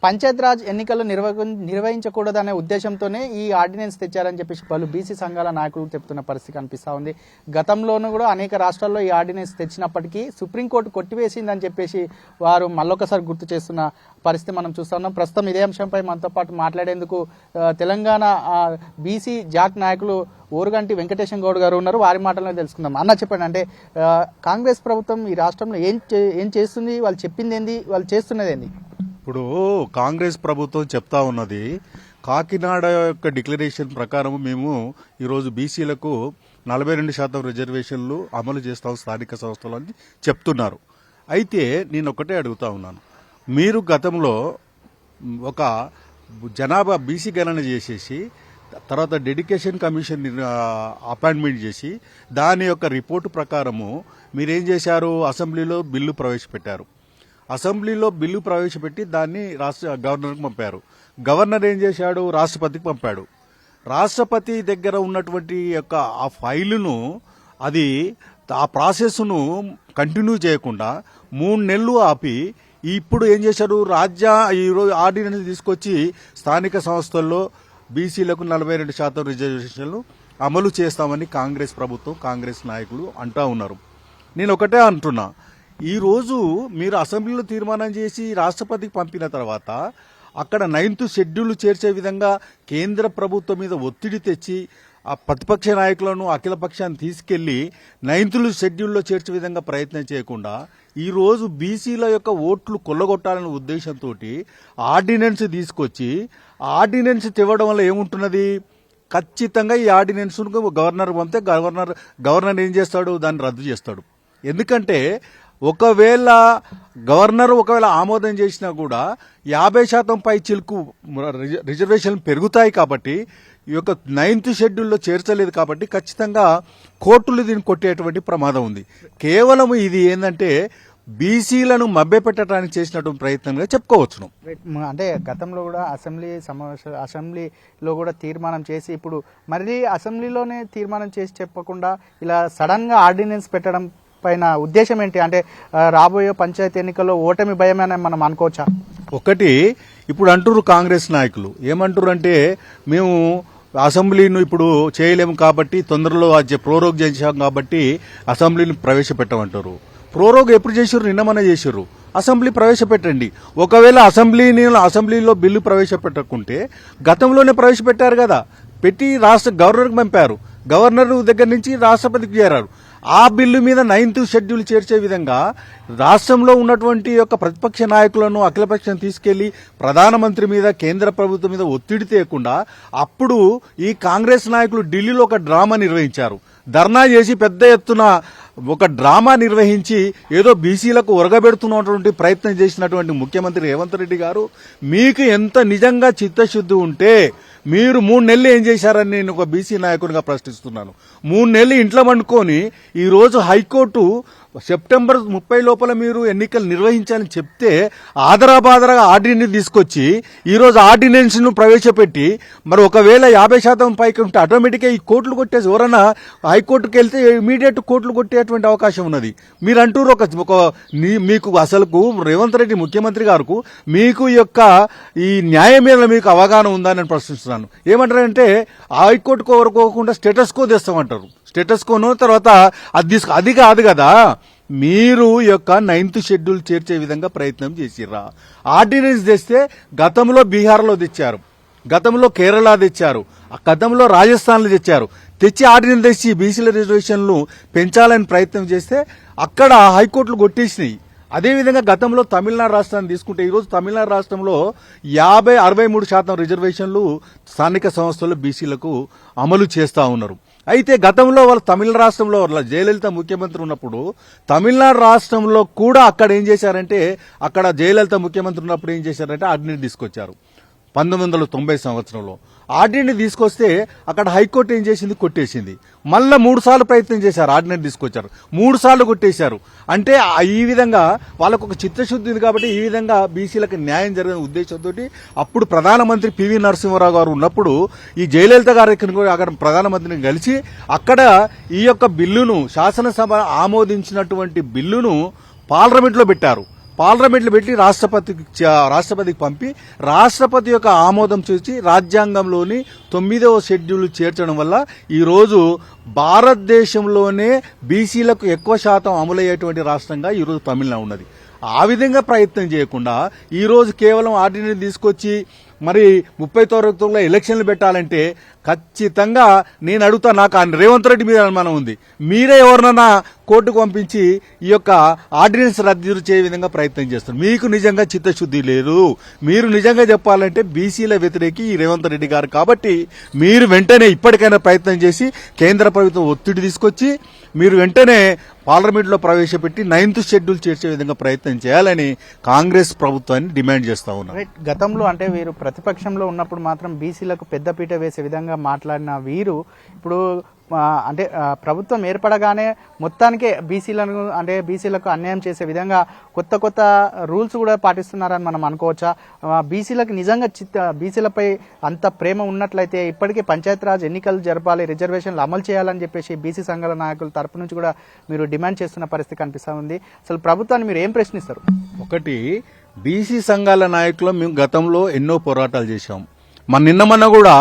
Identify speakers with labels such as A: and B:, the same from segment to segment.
A: పంచాయతీరాజ్ ఎన్నికలు నిర్వహించకూడదనే ఉద్దేశంతోనే ఈ ఆర్డినెన్స్ తెచ్చారని చెప్పేసి పలు బీసీ సంఘాల నాయకులు చెప్తున్న పరిస్థితి కనిపిస్తూ ఉంది. గతంలోనూ కూడా అనేక రాష్ట్రాల్లో ఈ ఆర్డినెన్స్ తెచ్చినప్పటికీ సుప్రీంకోర్టు కొట్టివేసిందని చెప్పేసి వారు మళ్ళొకసారి గుర్తు చేస్తున్న పరిస్థితి మనం చూస్తా ఉన్నాం. ప్రస్తుతం ఇదే అంశంపై మనతో పాటు మాట్లాడేందుకు తెలంగాణ బీసీ జాక్ నాయకులు ఓరుగంటి వెంకటేశం గౌడ్ గారు ఉన్నారు. వారి మాటలను తెలుసుకుందాం. అన్న చెప్పండి, అంటే కాంగ్రెస్ ప్రభుత్వం ఈ రాష్ట్రంలో ఏం చేస్తుంది, వాళ్ళు చెప్పింది ఏంది, వాళ్ళు చేస్తున్నది ఏంది?
B: ఇప్పుడు కాంగ్రెస్ ప్రభుత్వం చెప్తా ఉన్నది, కాకినాడ యొక్క డిక్లరేషన్ ప్రకారం మేము ఈరోజు బీసీలకు 42% రిజర్వేషన్లు అమలు చేస్తాం స్థానిక సంస్థలు అని చెప్తున్నారు. అయితే నేను ఒకటే అడుగుతా ఉన్నాను, మీరు గతంలో ఒక జనాభా బీసీ గణన చేసేసి తర్వాత డెడికేషన్ కమిషన్ అపాయింట్మెంట్ చేసి దాని యొక్క రిపోర్టు ప్రకారము మీరేం చేశారు, అసెంబ్లీలో బిల్లు ప్రవేశపెట్టారు. అసెంబ్లీలో బిల్లు ప్రవేశపెట్టి దాన్ని రాష్ట్ర గవర్నర్కి పంపారు. గవర్నర్ ఏం చేశాడు, రాష్ట్రపతికి పంపాడు. రాష్ట్రపతి దగ్గర ఉన్నటువంటి యొక్క ఆ ఫైలును ఆ ప్రాసెస్ను కంటిన్యూ చేయకుండా 3 నెలలు ఆపి ఇప్పుడు ఏం చేశారు, ఈరోజు ఆర్డినెన్స్ తీసుకొచ్చి స్థానిక సంస్థల్లో బీసీలకు 42% రిజర్వేషన్లు అమలు చేస్తామని కాంగ్రెస్ ప్రభుత్వం కాంగ్రెస్ నాయకులు అంటా ఉన్నారు. నేను ఒకటే అంటున్నా, ఈరోజు మీరు అసెంబ్లీలో తీర్మానం చేసి రాష్ట్రపతికి పంపిన తర్వాత అక్కడ 9th షెడ్యూల్ చేర్చే విధంగా కేంద్ర ప్రభుత్వం మీద ఒత్తిడి తెచ్చి ఆ ప్రతిపక్ష నాయకులను అఖిలపక్షాన్ని తీసుకెళ్లి 9th షెడ్యూల్లో చేర్చే విధంగా ప్రయత్నం చేయకుండా ఈరోజు బీసీల యొక్క ఓట్లు కొల్లగొట్టాలనే ఉద్దేశంతో ఆర్డినెన్స్ తీసుకొచ్చి ఆర్డినెన్స్ తేవడం వల్ల ఏముంటున్నది, ఖచ్చితంగా ఈ ఆర్డినెన్స్ గవర్నర్ పంపితే గవర్నర్ ఏం చేస్తాడు, దాన్ని రద్దు చేస్తాడు. ఎందుకంటే ఒకవేళ గవర్నర్ ఆమోదం చేసినా కూడా 50% పై చిలుకు రిజర్వేషన్లు పెరుగుతాయి. కాబట్టి ఈ యొక్క 9th షెడ్యూల్లో చేర్చలేదు కాబట్టి ఖచ్చితంగా కోర్టులు దీన్ని కొట్టేటువంటి ప్రమాదం ఉంది. కేవలం ఇది ఏంటంటే బీసీలను మభ్యపెట్టడానికి చేసినటువంటి ప్రయత్నంగా చెప్పుకోవచ్చును.
A: అంటే గతంలో కూడా అసెంబ్లీలో కూడా తీర్మానం చేసి ఇప్పుడు మళ్ళీ అసెంబ్లీలోనే తీర్మానం చేసి చెప్పకుండా ఇలా సడన్ గా ఆర్డినెన్స్ పెట్టడం పైన ఉద్దేశం ఏంటి? అంటే రాబోయే పంచాయతీ ఎన్నికల్లో ఓటమి భయమని మనం అనుకోవచ్చా?
B: ఒకటి ఇప్పుడు అంటున్నారు కాంగ్రెస్ నాయకులు ఏమంటారు అంటే, మేము అసెంబ్లీని ఇప్పుడు చేయలేము కాబట్టి తొందరలో ప్రోరోగ్ చేశాం కాబట్టి అసెంబ్లీని ప్రవేశపెట్టమంటారు. ప్రోరోగ్ ఎప్పుడు చేశారు, నిన్నమనే చేశారు. అసెంబ్లీ ప్రవేశపెట్టండి. ఒకవేళ అసెంబ్లీలో బిల్లు ప్రవేశపెట్టకుంటే గతంలోనే ప్రవేశపెట్టారు కదా, పెట్టి గవర్నర్కి పంపారు. గవర్నర్ దగ్గర నుంచి రాష్ట్రపతికి చేరారు. ఆ బిల్లు మీద 9th షెడ్యూల్ చేర్చే విధంగా రాష్ట్రంలో ఉన్నటువంటి యొక్క ప్రతిపక్ష నాయకులను అఖిలపక్షం తీసుకెళ్లి ప్రధానమంత్రి మీద కేంద్ర ప్రభుత్వం మీద ఒత్తిడి తేకుండా అప్పుడు ఈ కాంగ్రెస్ నాయకులు ఢిల్లీలో ఒక డ్రామా నిర్వహించారు. ధర్నా చేసి పెద్ద ఎత్తున ఒక డ్రామా నిర్వహించి ఏదో బీసీలకు ఒరగబెడుతున్నటువంటి ప్రయత్నం చేసినటువంటి ముఖ్యమంత్రి రేవంత్ రెడ్డి గారు, మీకు ఎంత నిజంగా చిత్తశుద్ధి ఉంటే మీరు 3 నెలలు ఏం చేశారని నేను ఒక బీసీ నాయకునిగా ప్రశ్నిస్తున్నాను. 3 నెలలు ఇంట్లో వండుకొని ఈరోజు హైకోర్టు సెప్టెంబర్ 30 లోపల మీరు ఎన్నికలు నిర్వహించాలని చెప్తే ఆదరాబాదరగా ఆర్డినెన్స్ తీసుకొచ్చి ఈరోజు ఆర్డినెన్స్ ను ప్రవేశపెట్టి మరి ఒకవేళ 50% పైకి ఉంటే ఆటోమేటిక్గా ఈ కోర్టులు కొట్టేసి ఎవరైనా హైకోర్టుకు వెళ్తే ఇమీడియట్ కోర్టులు కొట్టేటువంటి అవకాశం ఉన్నది. మీరు అంటూరు మీకు అసలుకు రేవంత్ రెడ్డి ముఖ్యమంత్రి గారు మీకు యొక్క ఈ న్యాయం మీద మీకు అవగాహన ఉందని నేను ప్రశ్నిస్తున్నాను. ఏమంటారంటే హైకోర్టుకు కోరుకోకుండా స్టేటస్ కో తెస్తామంటారు. స్టేటస్ కోను తర్వాత అది కాదు కదా, మీరు యొక్క 9th షెడ్యూల్ చేర్చే విధంగా ప్రయత్నం చేసిర్రా. ఆర్డినెన్స్ తెస్తే గతంలో బీహార్లో తెచ్చారు, గతంలో కేరళ తెచ్చారు, గతంలో రాజస్థాన్లో తెచ్చారు. తెచ్చి ఆర్డినెన్స్ తెచ్చి బీసీల రిజర్వేషన్లు పెంచాలని ప్రయత్నం చేస్తే అక్కడ హైకోర్టులు కొట్టేసినాయి. అదేవిధంగా గతంలో తమిళనాడు రాష్ట్రాన్ని తీసుకుంటే ఈరోజు తమిళనాడు రాష్ట్రంలో 63% రిజర్వేషన్లు స్థానిక సంస్థలు బీసీలకు అమలు చేస్తా ఉన్నారు. అయితే గతంలో వాళ్ళు తమిళ రాష్ట్రంలో జయలలిత ముఖ్యమంత్రి ఉన్నప్పుడు తమిళనాడు రాష్ట్రంలో కూడా అక్కడ ఏం చేశారంటే, అక్కడ జయలలిత ముఖ్యమంత్రి ఉన్నప్పుడు ఏం చేశారంటే ఆర్డినెన్స్ తీసుకొచ్చారు 1990 సంవత్సరంలో. ఆర్డినెన్స్ తీసుకొస్తే అక్కడ హైకోర్టు ఏం చేసింది, కొట్టేసింది. మళ్ళా 3 సార్లు ప్రయత్నం చేశారు, ఆర్డినెన్స్ తీసుకొచ్చారు, 3 సార్లు కొట్టేశారు. అంటే ఈ విధంగా వాళ్ళకు ఒక చిత్తశుద్ధి ఉంది కాబట్టి ఈ విధంగా బీసీలకు న్యాయం జరిగిన ఉద్దేశంతో అప్పుడు ప్రధానమంత్రి పివి నరసింహారావు గారు ఉన్నప్పుడు ఈ జయలలిత గారు అక్కడ ప్రధానమంత్రిని కలిసి అక్కడ ఈ యొక్క బిల్లును శాసనసభ ఆమోదించినటువంటి బిల్లును పార్లమెంట్లో పెట్టారు. పార్లమెంట్లో పెట్టి రాష్ట్రపతికి పంపి రాష్ట్రపతి యొక్క ఆమోదం చూసి రాజ్యాంగంలోని 9వ షెడ్యూల్ చేర్చడం వల్ల ఈరోజు భారతదేశంలోనే బీసీలకు ఎక్కువ శాతం అమలయ్యేటువంటి రాష్ట్రంగా ఈరోజు తమిళనాడు ఉన్నది. ఆ విధంగా ప్రయత్నం చేయకుండా ఈరోజు కేవలం ఆర్డినెన్స్ తీసుకొచ్చి మరి 30 తరగతుల్లో ఎలక్షన్లు పెట్టాలంటే ఖచ్చితంగా నేను అడుగుతా, నాకు ఆ రేవంత్ రెడ్డి మీద అనుమానం ఉంది. మీరే ఎవరినన్నా కోర్టుకు పంపించి ఈ యొక్క ఆర్డినెన్స్ రద్దు చేయ విధంగా ప్రయత్నం చేస్తారు. మీకు నిజంగా చిత్తశుద్ధి లేదు. మీరు నిజంగా చెప్పాలంటే బీసీల వ్యతిరేకి ఈ రేవంత్ రెడ్డి గారు. కాబట్టి మీరు వెంటనే ఇప్పటికైనా ప్రయత్నం చేసి కేంద్ర ప్రభుత్వం ఒత్తిడి తీసుకొచ్చి మీరు వెంటనే పార్లమెంట్లో ప్రవేశపెట్టి 9th షెడ్యూల్ చేర్చే విధంగా ప్రయత్నం చేయాలని కాంగ్రెస్ ప్రభుత్వాన్ని డిమాండ్ చేస్తా ఉన్నారు.
A: రైట్. గతంలో అంటే వీరు ప్రతిపక్షంలో ఉన్నప్పుడు మాత్రం బీసీలకు పెద్దపీట వేసే విధంగా మాట్లాడిన వీరు ఇప్పుడు అంటే ప్రభుత్వం ఏర్పడగానే మొత్తానికే బీసీలకు అన్యాయం చేసే విధంగా కొత్త కొత్త రూల్స్ కూడా పాటిస్తున్నారని మనం అనుకోవచ్చా? బీసీలకు నిజంగా బీసీలపై అంత ప్రేమ ఉన్నట్లయితే ఇప్పటికే పంచాయతీరాజ్ ఎన్నికలు జరపాలి, రిజర్వేషన్లు అమలు చేయాలని చెప్పేసి బీసీ సంఘాల నాయకుల తరపు నుంచి కూడా మీరు డిమాండ్ చేస్తున్న పరిస్థితి కనిపిస్తూ ఉంది. అసలు ప్రభుత్వాన్ని మీరు ఏం ప్రశ్నిస్తారు?
B: ఒకటి, బీసీ సంఘాల నాయకులు మేము గతంలో ఎన్నో పోరాటాలు చేశాం. నిన్న మొన్న కూడా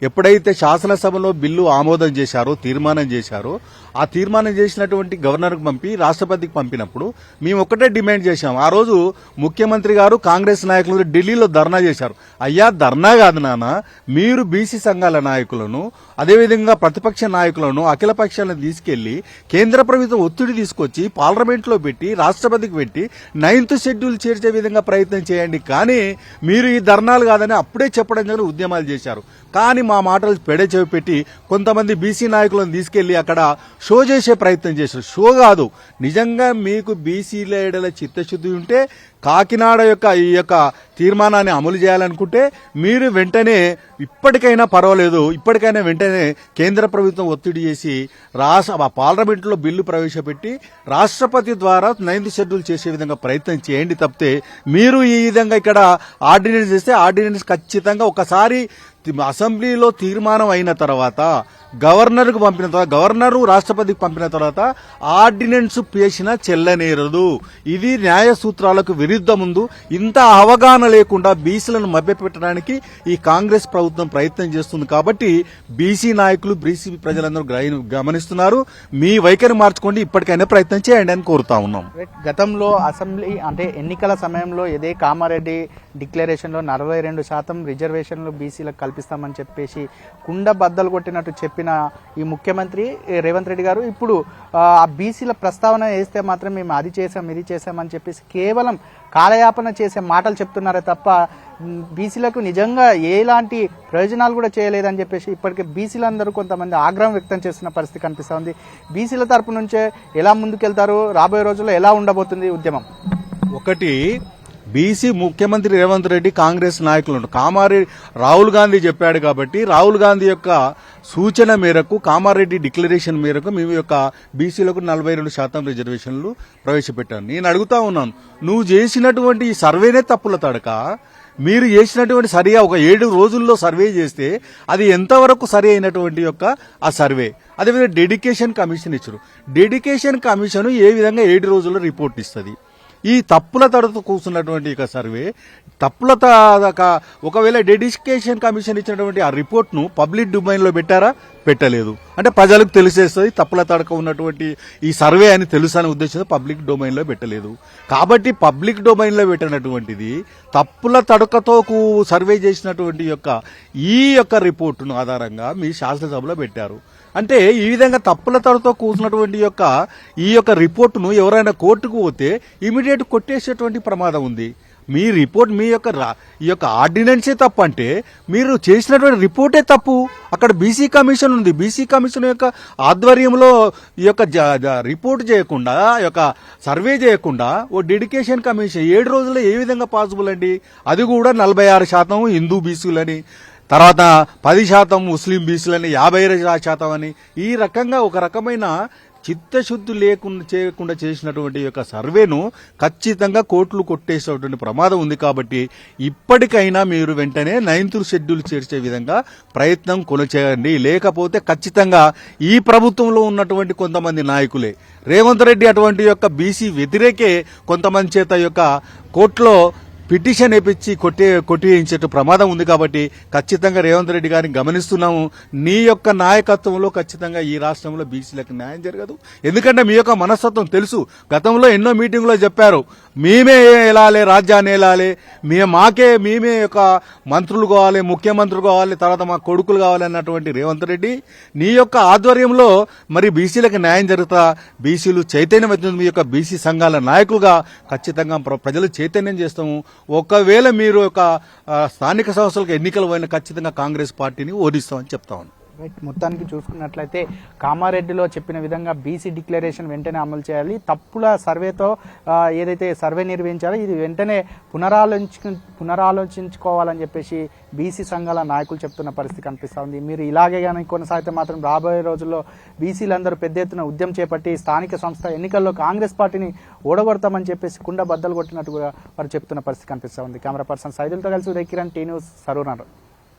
B: ఎప్పుడైతే శాసనసభలో బిల్లు ఆమోదం చేశారో, తీర్మానం చేశారో, ఆ తీర్మానం చేసినటువంటి గవర్నర్కు పంపి రాష్ట్రపతికి పంపినప్పుడు మేము ఒకటే డిమాండ్ చేశాం. ఆ రోజు ముఖ్యమంత్రి గారు కాంగ్రెస్ నాయకులు ఢిల్లీలో ధర్నా చేశారు. అయ్యా, ధర్నా కాదు నాన్న, మీరు బీసీ సంఘాల నాయకులను అదేవిధంగా ప్రతిపక్ష నాయకులను అఖిల పక్షాలను తీసుకెళ్లి కేంద్ర ప్రభుత్వం ఒత్తిడి తీసుకొచ్చి పార్లమెంట్లో పెట్టి రాష్ట్రపతికి పెట్టి 9th షెడ్యూల్ చేర్చే విధంగా ప్రయత్నం చేయండి. కానీ మీరు ఈ ధర్నాలు కాదని అప్పుడే చెప్పడం జరిగిన ఉద్యమాలు చేశారు. కానీ మా మాటలు పెట్టి కొంతమంది బీసీ నాయకులను తీసుకెళ్లి అక్కడ షో చేసే ప్రయత్నం చేశారు. షో కాదు, నిజంగా మీకు బీసీల ఎడల చిత్తశుద్ధి ఉంటే కాకినాడ యొక్క ఈ యొక్క తీర్మానాన్ని అమలు చేయాలనుకుంటే మీరు వెంటనే ఇప్పటికైనా పర్వాలేదు, ఇప్పటికైనా వెంటనే కేంద్ర ప్రభుత్వం ఒత్తిడి చేసి పార్లమెంట్లో బిల్లు ప్రవేశపెట్టి రాష్ట్రపతి ద్వారా 9th షెడ్యూల్ చేసే విధంగా ప్రయత్నం చేయండి. తప్పితే మీరు ఈ విధంగా ఇక్కడ ఆర్డినెన్స్ చేస్తే ఆర్డినెన్స్ ఖచ్చితంగా ఒకసారి అసెంబ్లీలో తీర్మానం అయిన తర్వాత గవర్నర్కు పంపిన తర్వాత గవర్నర్ రాష్ట్రపతికి పంపిన తర్వాత ఆర్డినెన్స్ పేసిన చెల్లనేరదు. ఇది న్యాయ సూత్రాలకు విరుద్ధం. ముందు ఇంత అవగాహన లేకుండా బీసీలను మభ్యపెట్టడానికి ఈ కాంగ్రెస్ ప్రభుత్వం ప్రయత్నం చేస్తుంది. కాబట్టి బీసీ నాయకులు, బీసీ ప్రజలందరూ గమనిస్తున్నారు. మీ వైఖరి మార్చుకోండి, ఇప్పటికైనా ప్రయత్నం చేయండి అని కోరుతా ఉన్నాం.
A: గతంలో అసెంబ్లీ అంటే ఎన్నికల సమయంలో ఇదే కామారెడ్డి డిక్లరేషన్ లో 42% రిజర్వేషన్లు బీసీలకు కల్పిస్తామని చెప్పేసి కుండ బద్దలు కొట్టినట్టు చెప్పిన ఈ ముఖ్యమంత్రి రేవంత్ రెడ్డి గారు ఇప్పుడు ఆ బీసీల ప్రస్తావన వేస్తే మాత్రం మేము అది చేసాం ఇది చేసామని చెప్పేసి కేవలం కాలయాపన చేసే మాటలు చెప్తున్నారే తప్ప బీసీలకు నిజంగా ఎలాంటి ప్రయోజనాలు కూడా చేయలేదని చెప్పేసి ఇప్పటికే బీసీలందరూ కొంతమంది ఆగ్రహం వ్యక్తం చేస్తున్న పరిస్థితి కనిపిస్తూ ఉంది. బీసీల తరపు నుంచే ఎలా ముందుకెళ్తారు, రాబోయే రోజుల్లో ఎలా ఉండబోతుంది ఉద్యమం?
B: ఒకటి, బీసీ ముఖ్యమంత్రి రేవంత్ రెడ్డి కాంగ్రెస్ నాయకులు కామారెడ్డి రాహుల్ గాంధీ చెప్పాడు కాబట్టి రాహుల్ గాంధీ యొక్క సూచన మేరకు కామారెడ్డి డిక్లరేషన్ మేరకు మేము యొక్క బీసీలకు 42% రిజర్వేషన్లు ప్రవేశపెట్టాను. నేను అడుగుతా ఉన్నాను, నువ్వు చేసినటువంటి ఈ సర్వేనే తప్పుల తడక. మీరు చేసినటువంటి సరిగా ఒక 7 రోజుల్లో సర్వే చేస్తే అది ఎంతవరకు సరి అయినటువంటి యొక్క ఆ సర్వే. అదేవిధంగా డెడికేషన్ కమిషన్ ఇచ్చారు. డెడికేషన్ కమిషన్ ఏ విధంగా 7 రోజుల్లో రిపోర్ట్ ఇస్తుంది? ఈ తప్పుల తడతో కూర్చున్నటువంటి ఇక సర్వే తప్పుల ఒకవేళ డెడికేషన్ కమిషన్ ఇచ్చినటువంటి ఆ రిపోర్ట్ ను పబ్లిక్ డొమైన్ లో పెట్టారా? పెట్టలేదు. అంటే ప్రజలకు తెలిసేస్తుంది తప్పుల తడక ఉన్నటువంటి ఈ సర్వే అని తెలుసు అనే ఉద్దేశంతో పబ్లిక్ డొమైన్ లో పెట్టలేదు. కాబట్టి పబ్లిక్ డొమైన్ లో పెట్టినటువంటిది తప్పుల తడకతో సర్వే చేసినటువంటి ఈ యొక్క రిపోర్టును ఆధారంగా మీ శాసనసభలో పెట్టారు. అంటే ఈ విధంగా తప్పుల తడతో కూర్చున్నటువంటి ఈ యొక్క రిపోర్టును ఎవరైనా కోర్టుకు పోతే ఇమీడియట్ కొట్టేసేటువంటి ప్రమాదం ఉంది. మీ రిపోర్ట్ ఈ యొక్క ఆర్డినెన్సే తప్పు అంటే మీరు చేసినటువంటి రిపోర్టే తప్పు. అక్కడ బీసీ కమిషన్ ఉంది. బీసీ కమిషన్ యొక్క ఆధ్వర్యంలో ఈ యొక్క రిపోర్ట్ చేయకుండా ఈ యొక్క సర్వే చేయకుండా ఓ డెడికేషన్ కమిషన్ 7 రోజుల్లో ఏ విధంగా పాసిబుల్ అండి? అది కూడా 46% హిందూ బీసీలని, తర్వాత 10% ముస్లిం బీసీలని, 52% అని ఈ రకంగా ఒక రకమైన చిత్తశుద్ధి చేయకుండా చేసినటువంటి యొక్క సర్వేను ఖచ్చితంగా కోర్టులు కొట్టేసేటువంటి ప్రమాదం ఉంది. కాబట్టి ఇప్పటికైనా మీరు వెంటనే 9th షెడ్యూల్ చేర్చే విధంగా ప్రయత్నం కొనసాగండి. లేకపోతే ఖచ్చితంగా ఈ ప్రభుత్వంలో ఉన్నటువంటి కొంతమంది నాయకులే, రేవంత్ రెడ్డి అటువంటి యొక్క బీసీ వ్యతిరేకే కొంతమంది చేత యొక్క కోర్టులో పిటిషన్ వేపించి కొట్టించే ప్రమాదం ఉంది. కాబట్టి ఖచ్చితంగా రేవంత్ రెడ్డి గారిని గమనిస్తున్నాము. నీ యొక్క నాయకత్వంలో ఖచ్చితంగా ఈ రాష్ట్రంలో బీసీలకు న్యాయం జరగదు. ఎందుకంటే మీ యొక్క మనస్తత్వం తెలుసు. గతంలో ఎన్నో మీటింగులో చెప్పారు, మేమే వెళ్ళాలి, రాజ్యాన్ని వెళ్ళాలి, మేమే యొక్క మంత్రులు కావాలి, ముఖ్యమంత్రులు కావాలి, తర్వాత మా కొడుకులు కావాలి అన్నటువంటి రేవంత్ రెడ్డి నీ యొక్క ఆధ్వర్యంలో మరి బీసీలకు న్యాయం జరుగుతా, బీసీలు చైతన్యం మీ యొక్క బీసీ సంఘాల నాయకులుగా ఖచ్చితంగా ప్రజలు చైతన్యం చేస్తాము. ఒకవేళ మీరు ఒక స్థానిక సంస్థలకు ఎన్నికలు పోయిన ఖచ్చితంగా కాంగ్రెస్ పార్టీని ఓడిస్తామని చెప్తాను.
A: మొత్తానికి చూసుకున్నట్లయితే కామారెడ్డిలో చెప్పిన విధంగా బీసీ డిక్లరేషన్ వెంటనే అమలు చేయాలి. తప్పుల సర్వేతో ఏదైతే సర్వే నిర్వహించారో ఇది వెంటనే పునరాలోచించుకోవాలని చెప్పేసి బీసీ సంఘాల నాయకులు చెప్తున్న పరిస్థితి కనిపిస్తూ ఉంది. మీరు ఇలాగే కానీ కొనసాగితే మాత్రం రాబోయే రోజుల్లో బీసీలందరూ పెద్ద ఎత్తున ఉద్యమం చేపట్టి స్థానిక సంస్థ ఎన్నికల్లో కాంగ్రెస్ పార్టీని ఓడగొడతామని చెప్పేసి కుండ బద్దలు కొట్టినట్టుగా వారు చెప్తున్న పరిస్థితి కనిపిస్తూ ఉంది. కెమెరా పర్సన్ సైదులతో కలిసి ఉదయ్ కిరణ్, టీ న్యూస్, సరూర్ నగర్.